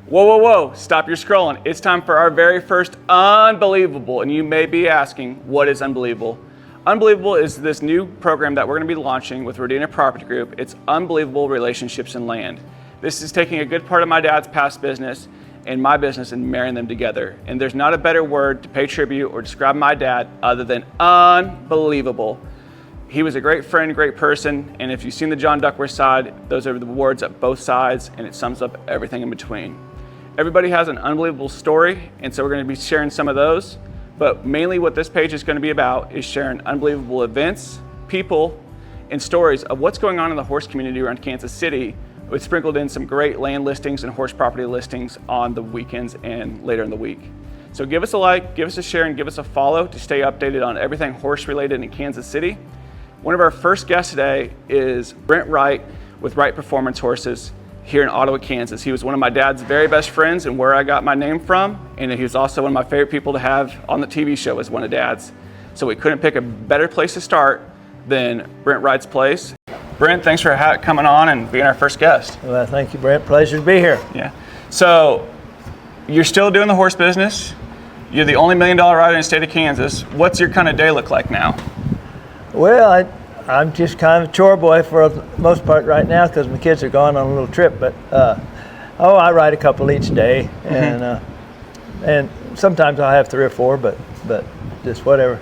Whoa, whoa, whoa, stop your scrolling. It's time for our very first Unbelievable. And you may be asking, what is Unbelievable? Unbelievable is this new program that we're going to be launching with Rodina Property Group. It's Unbelievable Relationships in Land. This is taking a good part of my dad's past business and my business and marrying them together. And there's not a better word to pay tribute or describe my dad other than unbelievable. He was a great friend, great person, and if you've seen the John Duckworth side, those are the words at both sides, and it sums up everything in between. Everybody has an unbelievable story, and so we're going to be sharing some of those, but mainly what this page is going to be about is sharing unbelievable events, people, and stories of what's going on in the horse community around Kansas City. We've sprinkled in some great land listings and horse property listings on the weekends and later in the week. So give us a like, give us a share, and give us a follow to stay updated on everything horse related in Kansas City. One of our first guests today is Brent Wright with Wright Performance Horses here in Ottawa, Kansas. He was one of my dad's very best friends and where I got my name from, and he was also one of my favorite people to have on the TV show as one of Dad's. So we couldn't pick a better place to start than Brent Wright's place. Brent, thanks for coming on and being our first guest. Well, thank you, Brent. Pleasure to be here. Yeah. So you're still doing the horse business. You're the only $1 million rider in the state of Kansas. What's your kind of day look like now? Well, I'm just kind of a chore boy for the most part right now because my kids are gone on a little trip. But I ride a couple each day, and sometimes I'll have 3 or 4, but just whatever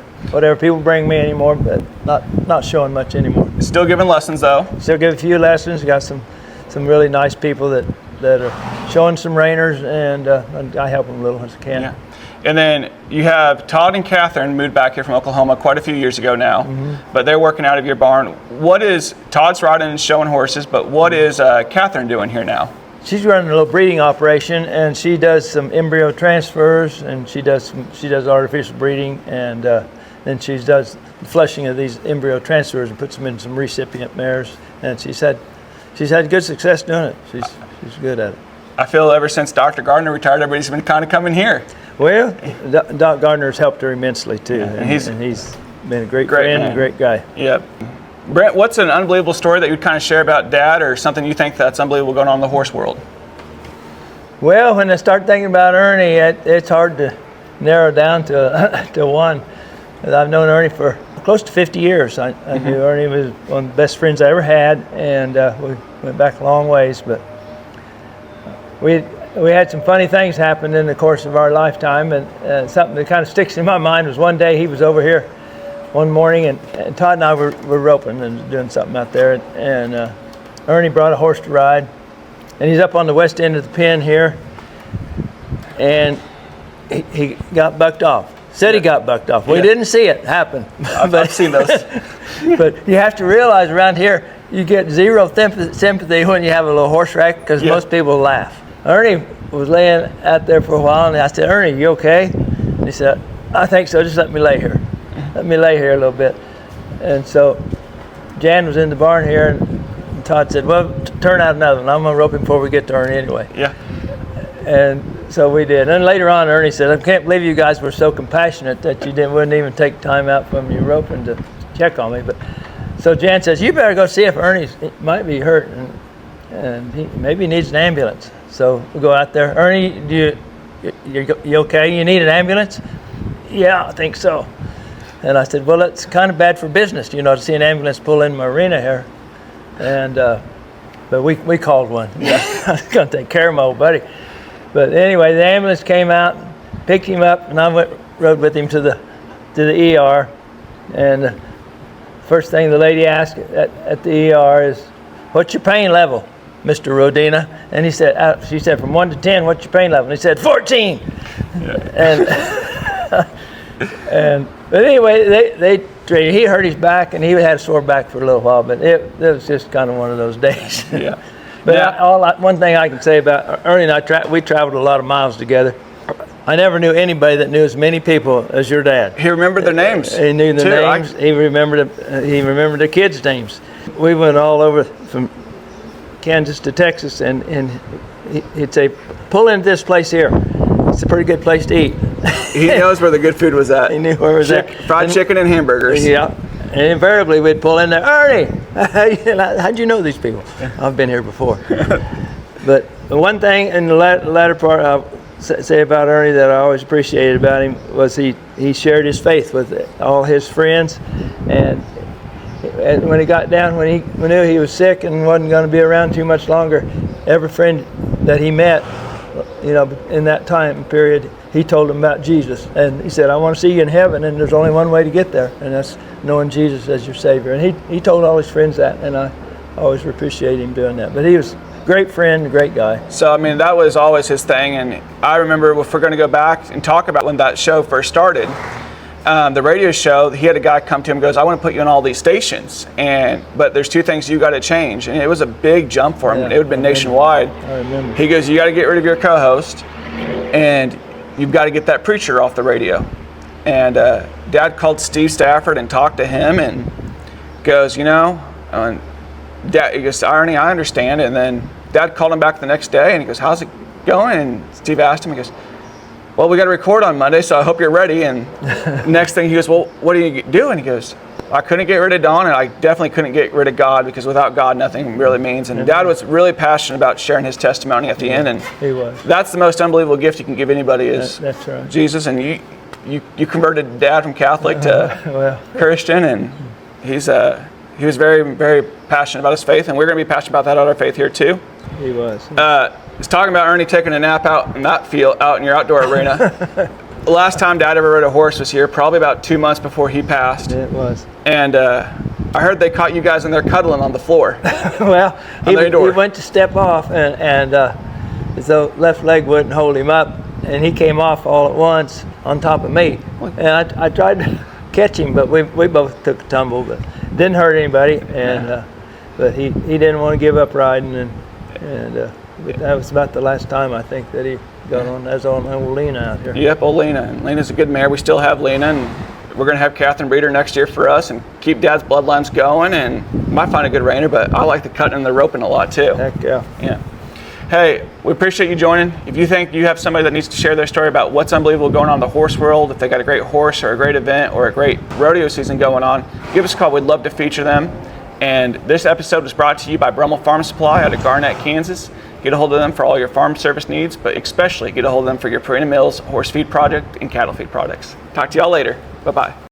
people bring me anymore. But not showing much anymore. Still giving lessons though. Still give a few lessons. Got some really nice people that are showing some reiners, and I help them a little as I can. Yeah. And then you have Todd and Catherine moved back here from Oklahoma quite a few years ago now, but they're working out of your barn. What is Todd's riding and showing horses, but what is Catherine doing here now? She's running a little breeding operation, and she does some embryo transfers, and she does artificial breeding, and then she does the flushing of these embryo transfers and puts them in some recipient mares, and she's had good success doing it. She's good at it. I feel ever since Dr. Gardner retired, everybody's been kind of coming here. Well, Doc Gardner's helped her immensely too, and he's been a great friend and a great guy. Yep. Brent, what's an unbelievable story that you'd kind of share about Dad, or something you think that's unbelievable going on in the horse world? Well, when I start thinking about Ernie, it's hard to narrow down to one. I've known Ernie for close to 50 years. I knew Ernie was one of the best friends I ever had, and we went back a long ways. But we had some funny things happen in the course of our lifetime, and something that kind of sticks in my mind was one day he was over here one morning, and Todd and I were roping and doing something out there, and Ernie brought a horse to ride, and he's up on the west end of the pen here, and he got bucked off. Said he got bucked off. We didn't see it happen. I've seen those. But you have to realize around here, you get zero sympathy when you have a little horse wreck because most people laugh. Ernie was laying out there for a while, and I said, "Ernie, you okay?" And he said, "I think so. Just let me lay here. Let me lay here a little bit." And so Jan was in the barn here, and Todd said, "Well, turn out another one. I'm going to rope him before we get to Ernie anyway." Yeah. And so we did. And later on, Ernie said, "I can't believe you guys were so compassionate that you wouldn't even take time out from your roping to check on me." But so Jan says, "You better go see if Ernie might be hurt, and maybe he needs an ambulance." So we go out there. "Ernie, you okay? You need an ambulance?" "Yeah, I think so." And I said, "Well, it's kind of bad for business, to see an ambulance pull in my arena here." And but we called one. I was going to take care of my old buddy. But anyway, the ambulance came out, picked him up, and I rode with him to the ER. And first thing the lady asked at the ER is, "What's your pain level, Mr. Rodina?" And she said, "From 1 to 10, what's your pain level?" And he said, 14. Yeah. But anyway, he hurt his back, and he had a sore back for a little while. But it was just kind of one of those days. Yeah. But one thing I can say about Ernie and I, we traveled a lot of miles together. I never knew anybody that knew as many people as your dad. He remembered their names. He knew their names. He remembered the kids' names. We went all over from Kansas to Texas, and he'd say, "Pull into this place here. It's a pretty good place to eat." He knows where the good food was at. He knew where it was at. Fried chicken and hamburgers. Yeah. And invariably we'd pull in there, "Ernie, how'd you know these people?" "I've been here before." But the one thing in the latter part I'll say about Ernie that I always appreciated about him was he shared his faith with all his friends, and when he got down, when he knew he was sick and wasn't going to be around too much longer, every friend that he met, in that time period, he told them about Jesus. And he said, I want to see you in heaven, and there's only one way to get there, and that's knowing Jesus as your Savior. And he told all his friends that, and I always appreciate him doing that. But he was a great friend, a great guy. So, I mean, that was always his thing. And I remember, if we're going to go back and talk about when that show first started, the radio show, he had a guy come to him and goes, I want to put you on all these stations, but there's two things you got to change. And it was a big jump for him. Yeah, it would have been nationwide. I remember. He goes, you got to get rid of your co-host, and you've got to get that preacher off the radio. And Dad called Steve Stafford and talked to him and goes, Dad, he goes, Ernie, I understand. And then Dad called him back the next day and he goes, how's it going? And Steve asked him, he goes, well, we got to record on Monday, so I hope you're ready. And next thing he goes, well, what do you do? And he goes, I couldn't get rid of Don, and I definitely couldn't get rid of God, because without God, nothing really means. And Dad was really passionate about sharing his testimony at the end. And He was. that's the most unbelievable gift you can give anybody is That's right. Jesus. And you converted Dad from Catholic to Christian, and he was very, very passionate about his faith, and we're going to be passionate about that other faith here too. He was. He's talking about Ernie taking a nap out in that field, out in your outdoor arena. The last time Dad ever rode a horse was here, probably about 2 months before he passed. It was. And I heard they caught you guys in there cuddling on the floor. Well, he went to step off, and his left leg wouldn't hold him up, and he came off all at once on top of me. And I tried to catch him, but we both took a tumble, but didn't hurt anybody. And but he didn't want to give up riding, and that was about the last time I think that he got on. That's on old Lena out here. Yep, old Lena. And Lena's a good mare. We still have Lena, and we're going to have Catherine breed her next year for us and keep Dad's bloodlines going. And might find a good reiner, but I like the cutting and the roping a lot too. Heck yeah. Yeah. Hey, we appreciate you joining. If you think you have somebody that needs to share their story about what's unbelievable going on in the horse world, if they got a great horse or a great event or a great rodeo season going on, give us a call. We'd love to feature them. And this episode was brought to you by Brummel Farm Supply out of Garnett, Kansas. Get a hold of them for all your farm service needs, but especially get a hold of them for your Purina Mills horse feed project and cattle feed products. Talk to y'all later. Bye-bye.